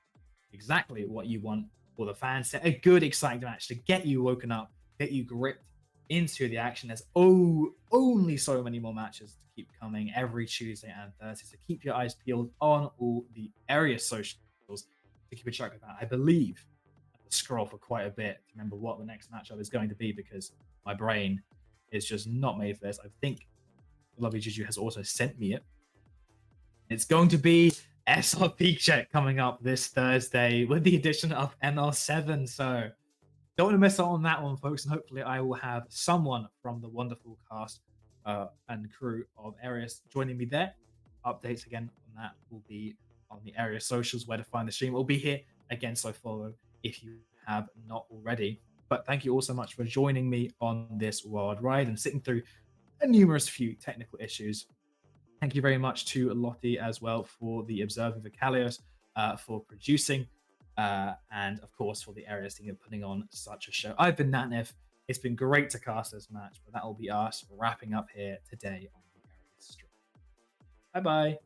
exactly what you want for the fans. A good, exciting match to get you woken up, get you gripped into the action. There's only so many more matches to keep coming every Tuesday and Thursday. So keep your eyes peeled on all the Ereus socials to keep a track of that. I believe I have to scroll for quite a bit to remember what the next matchup is going to be because my brain is just not made for this. I think Lovely Juju has also sent me it. It's going to be SR Peak Check coming up this Thursday with the addition of ML7. So don't want to miss out on that one, folks. And hopefully I will have someone from the wonderful cast and crew of Ereus joining me there. Updates again on that will be on the Ereus socials, where to find the stream. It will be here again, so follow if you have not already. But thank you all so much for joining me on this wild ride and sitting through a numerous few technical issues. Thank you very much to Lottie as well for the Observer Vicalios, for producing, and of course for the Ereus team of putting on such a show. I've been Natnif. It's been great to cast this match, but that will be us wrapping up here today on the Ereus stream. Bye bye.